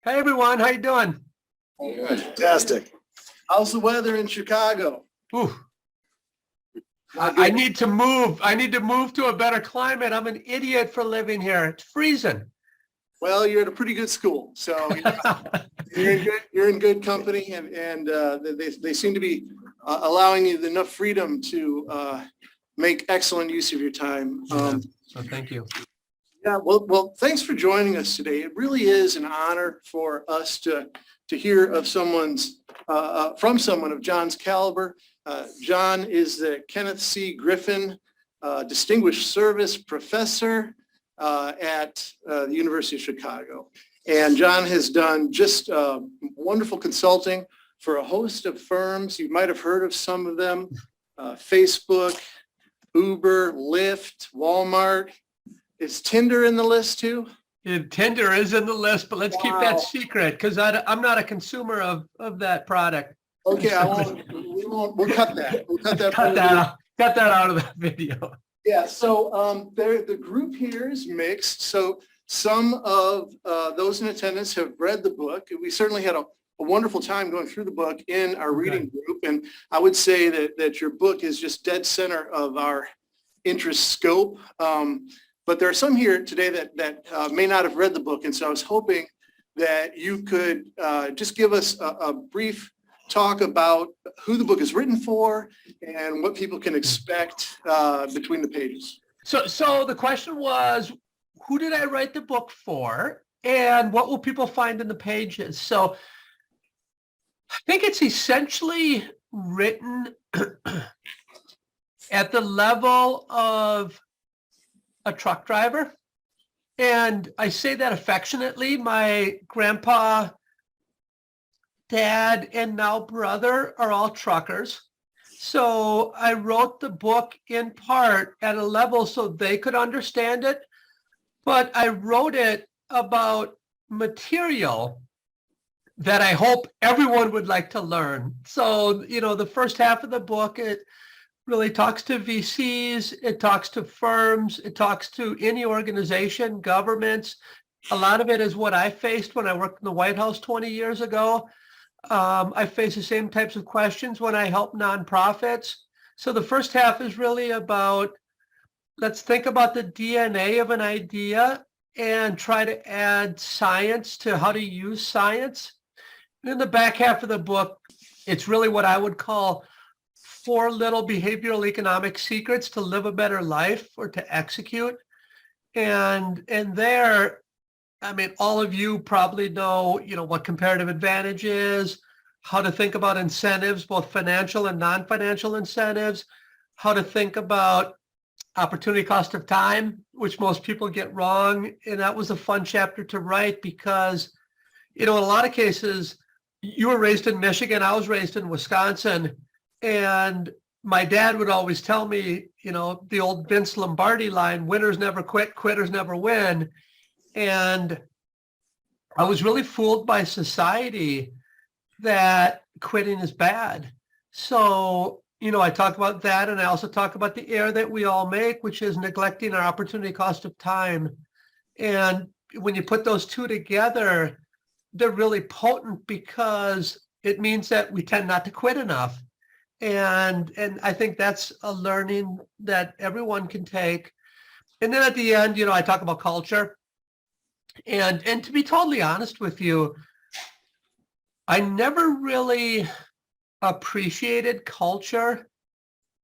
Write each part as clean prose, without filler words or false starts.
Hey everyone, how you doing? Good. Fantastic. How's the weather in Chicago? Ooh, I need to move. I need to move to a better climate. I'm an idiot for living here. It's freezing. Well, you're at a pretty good school, so you're in good company, and they seem to be allowing you enough freedom to make excellent use of your time. So thank you. Yeah, well, thanks for joining us today. It really is an honor for us to hear of from someone of John's caliber. John is the Kenneth C. Griffin Distinguished Service Professor at the University of Chicago. And John has done just wonderful consulting for a host of firms. You might have heard of some of them: Facebook, Uber, Lyft, Walmart. Is Tinder in the list too? Tinder is in the list, but let's keep that secret because I'm not a consumer of that product. Okay, we'll cut that. We'll cut that. Cut that out of the video. Yeah, so the group here is mixed. So some of those in attendance have read the book. We certainly had a wonderful time going through the book in our reading group. And I would say that your book is just dead center of our interest scope. But there are some here today that may not have read the book. And so I was hoping that you could just give us a brief talk about who the book is written for and what people can expect between the pages. So the question was, who did I write the book for and what will people find in the pages? So I think it's essentially written at the level of a truck driver. And I say that affectionately. My grandpa, dad, and now brother are all truckers. So I wrote the book in part at a level so they could understand it, but I wrote it about material that I hope everyone would like to learn. So, the first half of the book, it really talks to VCs, it talks to firms, it talks to any organization, governments. A lot of it is what I faced when I worked in the White House 20 years ago. I face the same types of questions when I help nonprofits. So the first half is really about, let's think about the DNA of an idea and try to add science to how to use science. And in the back half of the book, it's really what I would call 4 little behavioral economic secrets to live a better life or to execute. And there, I mean, all of you probably know, what comparative advantage is, how to think about incentives, both financial and non-financial incentives, how to think about opportunity cost of time, which most people get wrong. And that was a fun chapter to write because, in a lot of cases, you were raised in Michigan, I was raised in Wisconsin, and my dad would always tell me, the old Vince Lombardi line, winners never quit, quitters never win. And I was really fooled by society that quitting is bad. So, I talk about that, and I also talk about the error that we all make, which is neglecting our opportunity cost of time. And when you put those two together, they're really potent because it means that we tend not to quit enough. And I think that's a learning that everyone can take. And then at the end, I talk about culture. And to be totally honest with you, I never really appreciated culture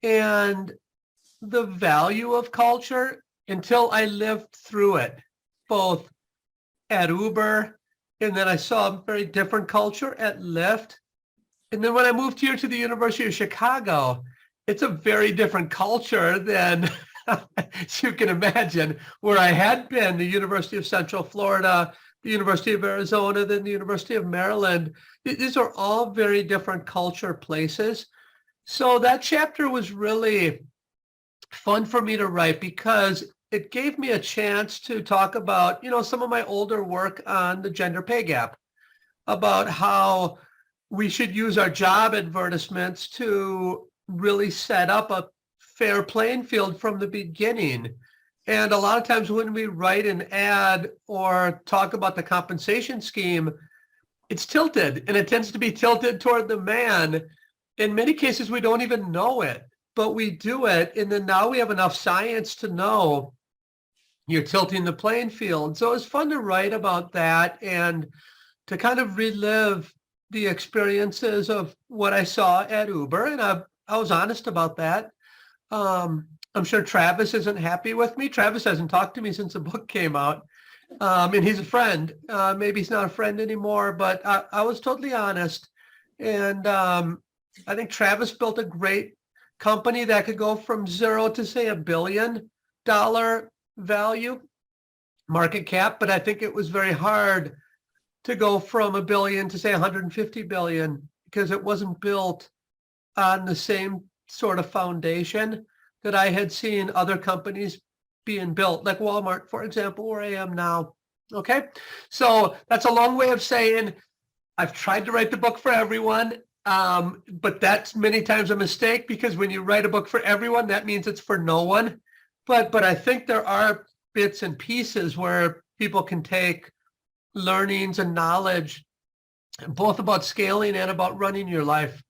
and the value of culture until I lived through it, both at Uber, and then I saw a very different culture at Lyft. And then when I moved here to the University of Chicago, it's a very different culture than, as you can imagine, where I had been, the University of Central Florida, the University of Arizona, then the University of Maryland. These are all very different culture places. So that chapter was really fun for me to write because it gave me a chance to talk about, some of my older work on the gender pay gap, about how we should use our job advertisements to really set up a fair playing field from the beginning. And a lot of times when we write an ad or talk about the compensation scheme, it's tilted, and it tends to be tilted toward the man. In many cases, we don't even know it, but we do it. And then now we have enough science to know you're tilting the playing field. So it's fun to write about that and to kind of relive the experiences of what I saw at Uber. And I was honest about that. I'm sure Travis isn't happy with me. Travis hasn't talked to me since the book came out. And he's a friend. Maybe he's not a friend anymore, but I was totally honest. And I think Travis built a great company that could go from zero to, say, $1 billion value market cap. But I think it was very hard to go from $1 billion to, say, 150 billion, because it wasn't built on the same sort of foundation that I had seen other companies being built, like Walmart, for example, where I am now. Okay, so that's a long way of saying I've tried to write the book for everyone, but that's many times a mistake, because when you write a book for everyone, that means it's for no one. But I think there are bits and pieces where people can take learnings and knowledge, both about scaling and about running your life.